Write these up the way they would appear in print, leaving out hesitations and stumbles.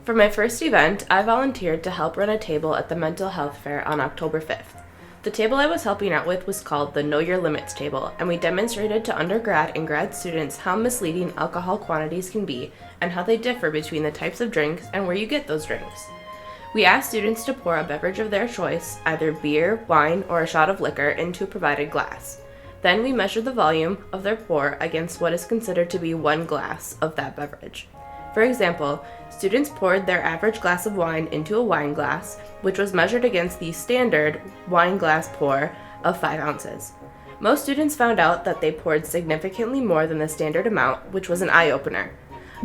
For my first event, I volunteered to help run a table at the mental health fair on October 5th. The table I was helping out with was called the Know Your Limits table, and we demonstrated to undergrad and grad students how misleading alcohol quantities can be and how they differ between the types of drinks and where you get those drinks. We asked students to pour a beverage of their choice, either beer, wine, or a shot of liquor, into a provided glass. Then we measured the volume of their pour against what is considered to be one glass of that beverage. For example, students poured their average glass of wine into a wine glass, which was measured against the standard wine glass pour of 5 ounces. Most students found out that they poured significantly more than the standard amount, which was an eye-opener.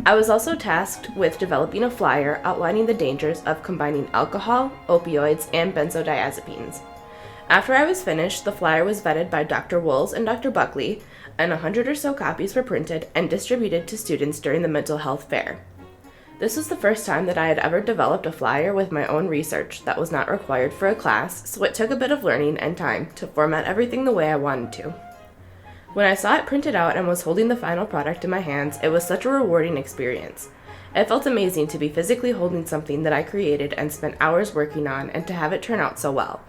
I was also tasked with developing a flyer outlining the dangers of combining alcohol, opioids, and benzodiazepines. After I was finished, the flyer was vetted by Dr. Wools and Dr. Buckley, and 100 or so copies were printed and distributed to students during the mental health fair. This was the first time that I had ever developed a flyer with my own research that was not required for a class, so it took a bit of learning and time to format everything the way I wanted to. When I saw it printed out and was holding the final product in my hands, it was such a rewarding experience. It felt amazing to be physically holding something that I created and spent hours working on and to have it turn out so well.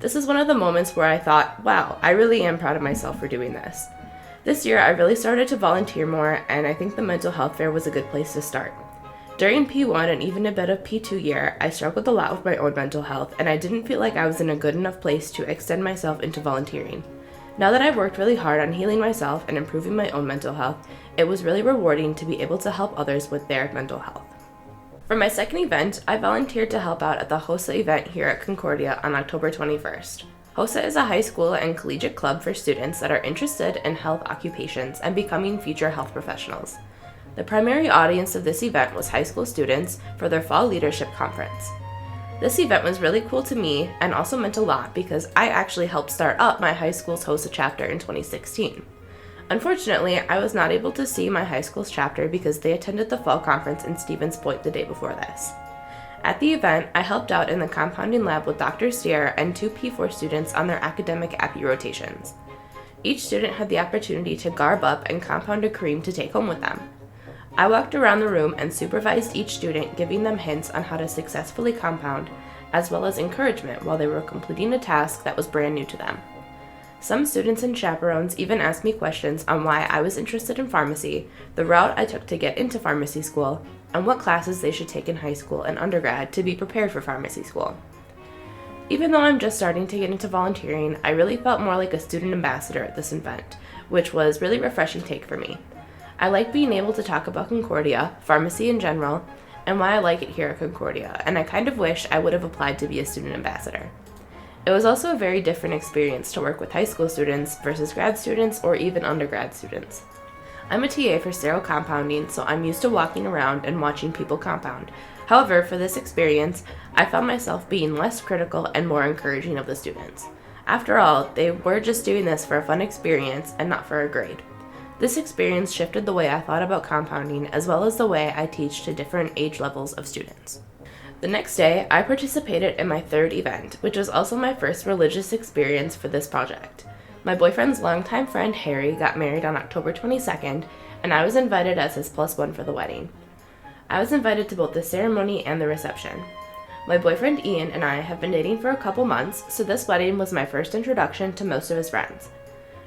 This is one of the moments where I thought, wow, I really am proud of myself for doing this. This year, I really started to volunteer more, and I think the mental health fair was a good place to start. During P1 and even a bit of P2 year, I struggled a lot with my own mental health, and I didn't feel like I was in a good enough place to extend myself into volunteering. Now that I've worked really hard on healing myself and improving my own mental health, it was really rewarding to be able to help others with their mental health. For my second event, I volunteered to help out at the HOSA event here at Concordia on October 21st. HOSA is a high school and collegiate club for students that are interested in health occupations and becoming future health professionals. The primary audience of this event was high school students for their fall leadership conference. This event was really cool to me and also meant a lot because I actually helped start up my high school's HOSA chapter in 2016. Unfortunately, I was not able to see my high school's chapter because they attended the fall conference in Stevens Point the day before this. At the event, I helped out in the compounding lab with Dr. Steer and 2 P4 students on their academic appy rotations. Each student had the opportunity to garb up and compound a cream to take home with them. I walked around the room and supervised each student, giving them hints on how to successfully compound, as well as encouragement while they were completing a task that was brand new to them. Some students and chaperones even asked me questions on why I was interested in pharmacy, the route I took to get into pharmacy school, and what classes they should take in high school and undergrad to be prepared for pharmacy school. Even though I'm just starting to get into volunteering, I really felt more like a student ambassador at this event, which was really refreshing take for me. I like being able to talk about Concordia, pharmacy in general, and why I like it here at Concordia, and I kind of wish I would have applied to be a student ambassador. It was also a very different experience to work with high school students versus grad students or even undergrad students. I'm a TA for sterile compounding, so I'm used to walking around and watching people compound. However, for this experience, I found myself being less critical and more encouraging of the students. After all, they were just doing this for a fun experience and not for a grade. This experience shifted the way I thought about compounding as well as the way I teach to different age levels of students. The next day, I participated in my third event, which was also my first religious experience for this project. My boyfriend's longtime friend Harry got married on October 22nd, and I was invited as his +1 for the wedding. I was invited to both the ceremony and the reception. My boyfriend Ian and I have been dating for a couple months, so this wedding was my first introduction to most of his friends.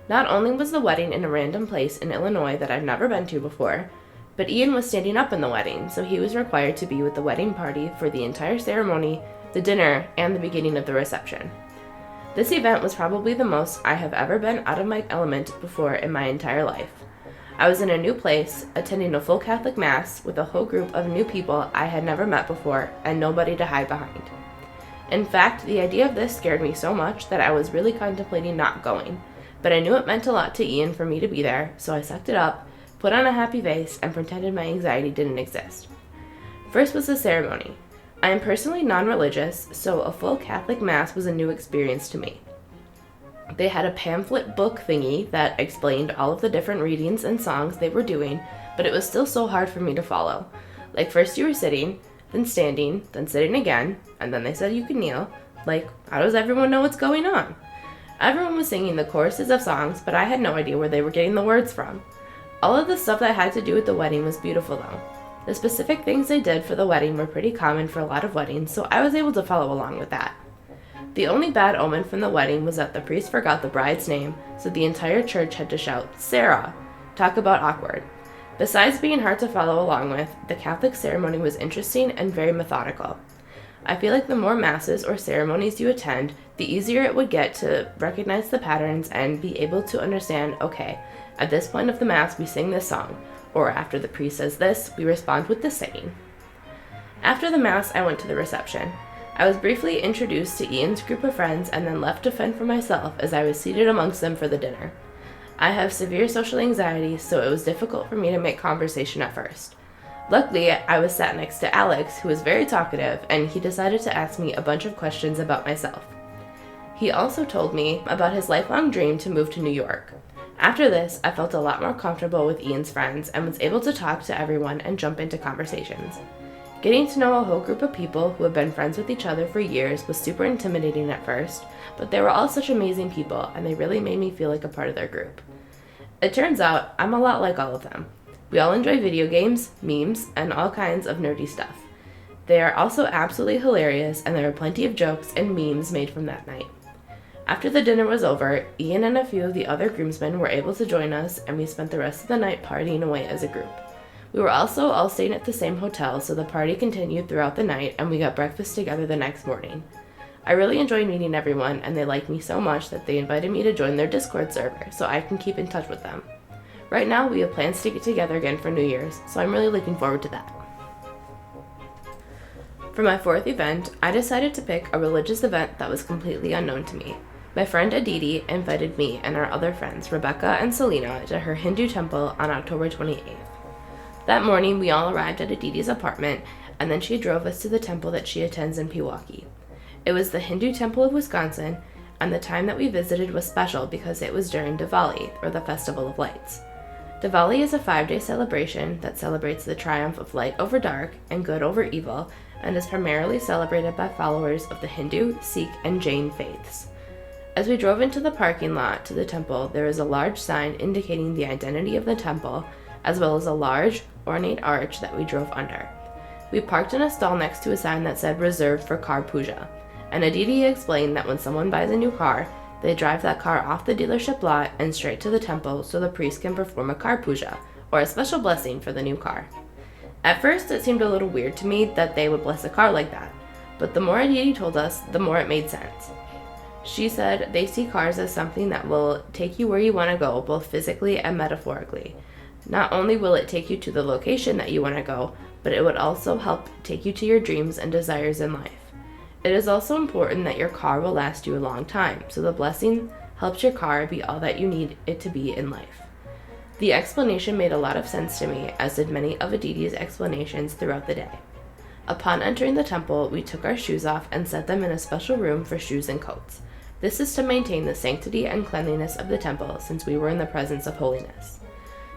Not only was the wedding in a random place in Illinois that I've never been to before, but Ian was standing up in the wedding, so he was required to be with the wedding party for the entire ceremony, the dinner, and the beginning of the reception. This event was probably the most I have ever been out of my element before in my entire life. I was in a new place, attending a full Catholic Mass with a whole group of new people I had never met before and nobody to hide behind. In fact, the idea of this scared me so much that I was really contemplating not going, but I knew it meant a lot to Ian for me to be there, so I sucked it up, put on a happy face, and pretended my anxiety didn't exist. First was the ceremony. I am personally non-religious, so a full Catholic Mass was a new experience to me. They had a pamphlet book thingy that explained all of the different readings and songs they were doing, but it was still so hard for me to follow. Like, first you were sitting, then standing, then sitting again, and then they said you could kneel. Like, how does everyone know what's going on? Everyone was singing the choruses of songs, but I had no idea where they were getting the words from. All of the stuff that had to do with the wedding was beautiful though. The specific things they did for the wedding were pretty common for a lot of weddings, so I was able to follow along with that. The only bad omen from the wedding was that the priest forgot the bride's name, so the entire church had to shout, "Sarah!" Talk about awkward. Besides being hard to follow along with, the Catholic ceremony was interesting and very methodical. I feel like the more masses or ceremonies you attend, the easier it would get to recognize the patterns and be able to understand, okay, at this point of the Mass we sing this song, or after the priest says this, we respond with this singing. After the Mass, I went to the reception. I was briefly introduced to Ian's group of friends and then left to fend for myself as I was seated amongst them for the dinner. I have severe social anxiety, so it was difficult for me to make conversation at first. Luckily, I was sat next to Alex, who was very talkative, and he decided to ask me a bunch of questions about myself. He also told me about his lifelong dream to move to New York. After this, I felt a lot more comfortable with Ian's friends and was able to talk to everyone and jump into conversations. Getting to know a whole group of people who have been friends with each other for years was super intimidating at first, but they were all such amazing people and they really made me feel like a part of their group. It turns out I'm a lot like all of them. We all enjoy video games, memes, and all kinds of nerdy stuff. They are also absolutely hilarious, and there are plenty of jokes and memes made from that night. After the dinner was over, Ian and a few of the other groomsmen were able to join us, and we spent the rest of the night partying away as a group. We were also all staying at the same hotel, so the party continued throughout the night, and we got breakfast together the next morning. I really enjoyed meeting everyone, and they liked me so much that they invited me to join their Discord server, so I can keep in touch with them. Right now, we have plans to get together again for New Year's, so I'm really looking forward to that. For my fourth event, I decided to pick a religious event that was completely unknown to me. My friend Aditi invited me and our other friends, Rebecca and Selena, to her Hindu temple on October 28th. That morning, we all arrived at Aditi's apartment, and then she drove us to the temple that she attends in Pewaukee. It was the Hindu Temple of Wisconsin, and the time that we visited was special because it was during Diwali, or the Festival of Lights. Diwali is a 5-day celebration that celebrates the triumph of light over dark and good over evil, and is primarily celebrated by followers of the Hindu, Sikh, and Jain faiths. As we drove into the parking lot to the temple, there is a large sign indicating the identity of the temple, as well as a large, ornate arch that we drove under. We parked in a stall next to a sign that said reserved for car puja, and Aditi explained that when someone buys a new car, they drive that car off the dealership lot and straight to the temple so the priest can perform a car puja, or a special blessing for the new car. At first, it seemed a little weird to me that they would bless a car like that, but the more Aditi told us, the more it made sense. She said they see cars as something that will take you where you want to go, both physically and metaphorically. Not only will it take you to the location that you want to go, but it would also help take you to your dreams and desires in life. It is also important that your car will last you a long time, so the blessing helps your car be all that you need it to be in life. The explanation made a lot of sense to me, as did many of Aditi's explanations throughout the day. Upon entering the temple, we took our shoes off and set them in a special room for shoes and coats. This is to maintain the sanctity and cleanliness of the temple, since we were in the presence of holiness.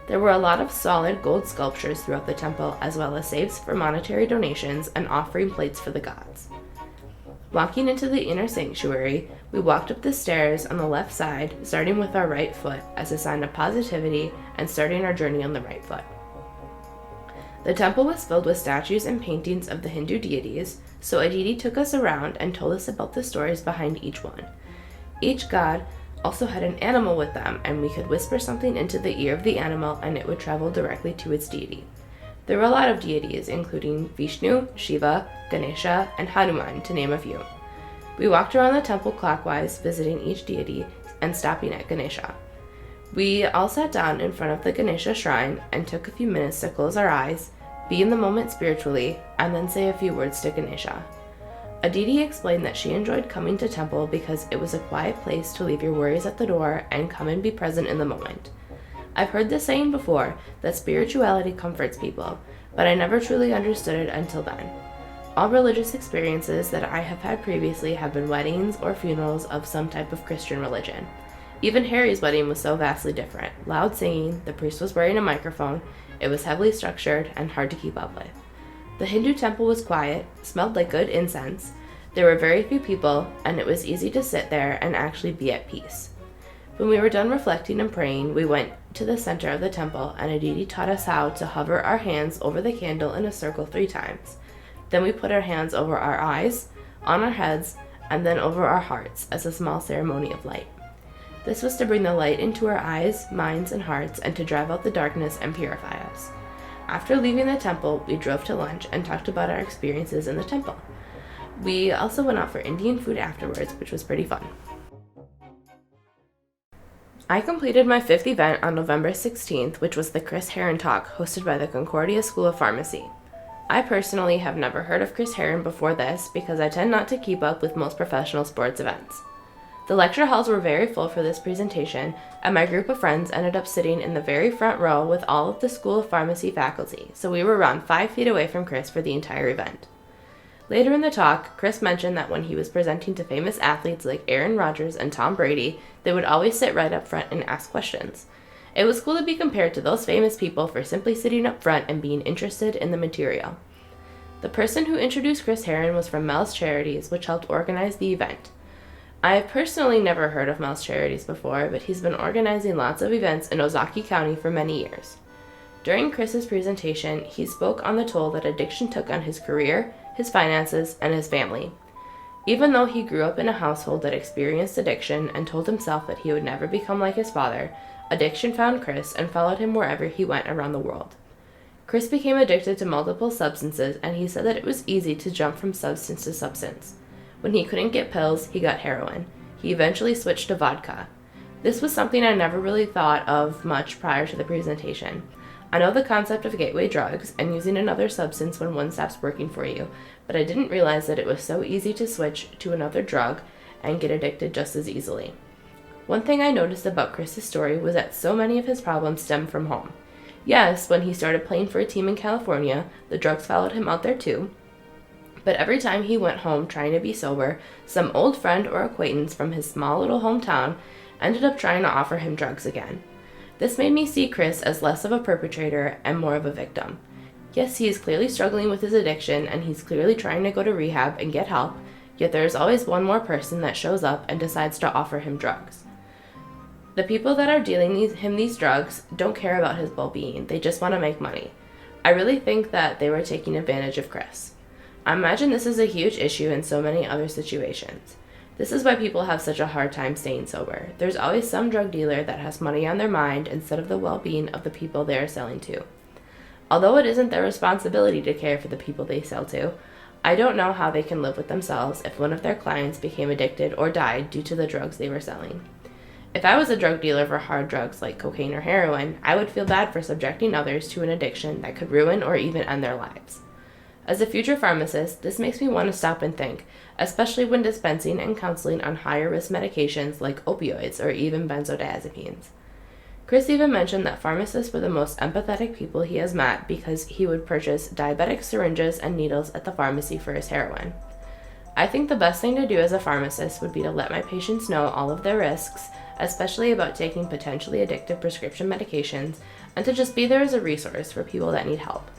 There were a lot of solid gold sculptures throughout the temple, as well as safes for monetary donations and offering plates for the gods. Walking into the inner sanctuary, we walked up the stairs on the left side, starting with our right foot as a sign of positivity and starting our journey on the right foot. The temple was filled with statues and paintings of the Hindu deities, so Aditi took us around and told us about the stories behind each one. Each god also had an animal with them, and we could whisper something into the ear of the animal and it would travel directly to its deity. There were a lot of deities, including Vishnu, Shiva, Ganesha, and Hanuman, to name a few. We walked around the temple clockwise, visiting each deity and stopping at Ganesha. We all sat down in front of the Ganesha shrine and took a few minutes to close our eyes, be in the moment spiritually, and then say a few words to Ganesha. Aditi explained that she enjoyed coming to temple because it was a quiet place to leave your worries at the door and come and be present in the moment. I've heard this saying before, that spirituality comforts people, but I never truly understood it until then. All religious experiences that I have had previously have been weddings or funerals of some type of Christian religion. Even Harry's wedding was so vastly different. Loud singing, the priest was wearing a microphone, it was heavily structured and hard to keep up with. The Hindu temple was quiet, smelled like good incense, there were very few people, and it was easy to sit there and actually be at peace. When we were done reflecting and praying, we went to the center of the temple, and Aditi taught us how to hover our hands over the candle in a circle 3 times. Then we put our hands over our eyes, on our heads, and then over our hearts as a small ceremony of light. This was to bring the light into our eyes, minds, and hearts, and to drive out the darkness and purify us. After leaving the temple, we drove to lunch and talked about our experiences in the temple. We also went out for Indian food afterwards, which was pretty fun. I completed my 5th event on November 16th, which was the Chris Herron Talk, hosted by the Concordia School of Pharmacy. I personally have never heard of Chris Herron before this because I tend not to keep up with most professional sports events. The lecture halls were very full for this presentation, and my group of friends ended up sitting in the very front row with all of the School of Pharmacy faculty, so we were around 5 feet away from Chris for the entire event. Later in the talk, Chris mentioned that when he was presenting to famous athletes like Aaron Rodgers and Tom Brady, they would always sit right up front and ask questions. It was cool to be compared to those famous people for simply sitting up front and being interested in the material. The person who introduced Chris Herron was from Mel's Charities, which helped organize the event. I have personally never heard of Mel's Charities before, but he's been organizing lots of events in Ozaukee County for many years. During Chris's presentation, he spoke on the toll that addiction took on his career, his finances, and his family. Even though he grew up in a household that experienced addiction and told himself that he would never become like his father, addiction found Chris and followed him wherever he went around the world. Chris became addicted to multiple substances, and he said that it was easy to jump from substance to substance. When he couldn't get pills, he got heroin. He eventually switched to vodka. This was something I never really thought of much prior to the presentation. I know the concept of gateway drugs and using another substance when one stops working for you, but I didn't realize that it was so easy to switch to another drug and get addicted just as easily. One thing I noticed about Chris's story was that so many of his problems stem from home. Yes, when he started playing for a team in California, the drugs followed him out there too. But every time he went home trying to be sober, some old friend or acquaintance from his small little hometown ended up trying to offer him drugs again. This made me see Chris as less of a perpetrator and more of a victim. Yes, he is clearly struggling with his addiction, and he's clearly trying to go to rehab and get help, yet there is always one more person that shows up and decides to offer him drugs. The people that are dealing him these drugs don't care about his well-being, they just want to make money. I really think that they were taking advantage of Chris. I imagine this is a huge issue in so many other situations. This is why people have such a hard time staying sober. There's always some drug dealer that has money on their mind instead of the well-being of the people they are selling to. Although it isn't their responsibility to care for the people they sell to, I don't know how they can live with themselves if one of their clients became addicted or died due to the drugs they were selling. If I was a drug dealer for hard drugs like cocaine or heroin, I would feel bad for subjecting others to an addiction that could ruin or even end their lives. As a future pharmacist, this makes me want to stop and think, especially when dispensing and counseling on higher risk medications like opioids or even benzodiazepines. Chris even mentioned that pharmacists were the most empathetic people he has met because he would purchase diabetic syringes and needles at the pharmacy for his heroin. I think the best thing to do as a pharmacist would be to let my patients know all of their risks, especially about taking potentially addictive prescription medications, and to just be there as a resource for people that need help.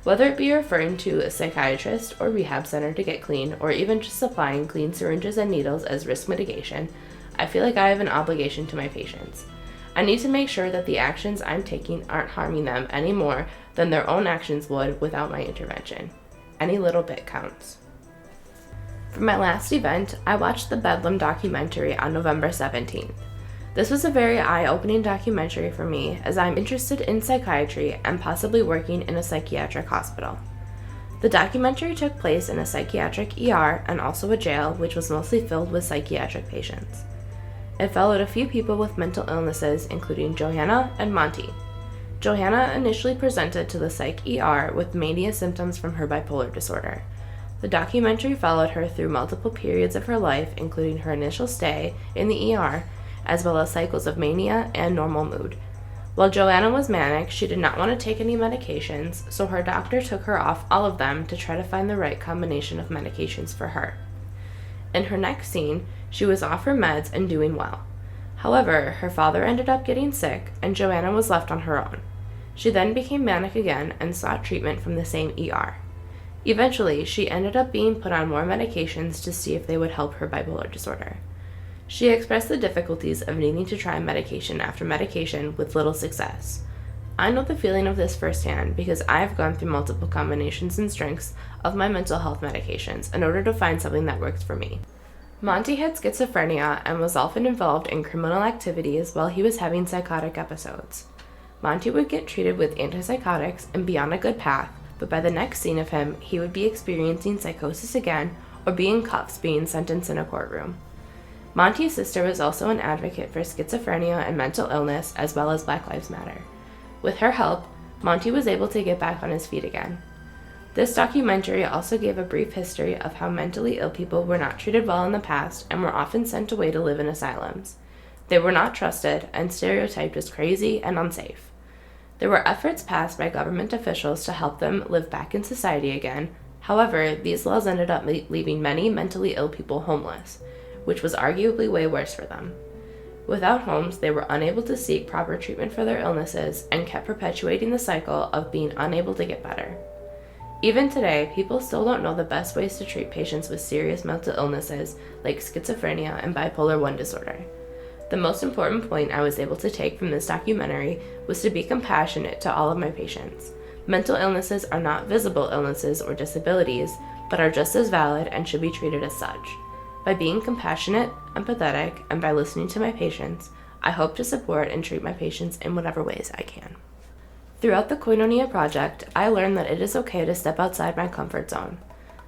Whether it be referring to a psychiatrist or rehab center to get clean, or even just supplying clean syringes and needles as risk mitigation, I feel like I have an obligation to my patients. I need to make sure that the actions I'm taking aren't harming them any more than their own actions would without my intervention. Any little bit counts. For my last event, I watched the Bedlam documentary on November 17th. This was a very eye-opening documentary for me, as I'm interested in psychiatry and possibly working in a psychiatric hospital. The documentary took place in a psychiatric ER and also a jail, which was mostly filled with psychiatric patients. It followed a few people with mental illnesses, including Johanna and Monty. Johanna initially presented to the psych ER with mania symptoms from her bipolar disorder. The documentary followed her through multiple periods of her life, including her initial stay in the ER, as well as cycles of mania and normal mood. While Joanna was manic, she did not want to take any medications, so her doctor took her off all of them to try to find the right combination of medications for her. In her next scene, she was off her meds and doing well. However, her father ended up getting sick, and Joanna was left on her own. She then became manic again and sought treatment from the same ER. Eventually, she ended up being put on more medications to see if they would help her bipolar disorder. She expressed the difficulties of needing to try medication after medication with little success. I know the feeling of this firsthand because I have gone through multiple combinations and strengths of my mental health medications in order to find something that works for me. Monty had schizophrenia and was often involved in criminal activities while he was having psychotic episodes. Monty would get treated with antipsychotics and be on a good path, but by the next scene of him, he would be experiencing psychosis again or be in cuffs being sentenced in a courtroom. Monty's sister was also an advocate for schizophrenia and mental illness as well as Black Lives Matter. With her help, Monty was able to get back on his feet again. This documentary also gave a brief history of how mentally ill people were not treated well in the past and were often sent away to live in asylums. They were not trusted and stereotyped as crazy and unsafe. There were efforts passed by government officials to help them live back in society again. However, these laws ended up leaving many mentally ill people homeless, which was arguably way worse for them. Without homes, they were unable to seek proper treatment for their illnesses and kept perpetuating the cycle of being unable to get better. Even today, people still don't know the best ways to treat patients with serious mental illnesses like schizophrenia and bipolar I disorder. The most important point I was able to take from this documentary was to be compassionate to all of my patients. Mental illnesses are not visible illnesses or disabilities, but are just as valid and should be treated as such. By being compassionate, empathetic, and by listening to my patients, I hope to support and treat my patients in whatever ways I can. Throughout the Koinonia project, I learned that it is okay to step outside my comfort zone.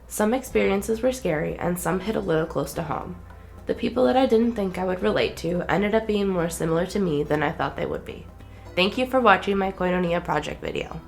Some experiences were scary and some hit a little close to home. The people that I didn't think I would relate to ended up being more similar to me than I thought they would be. Thank you for watching my Koinonia project video.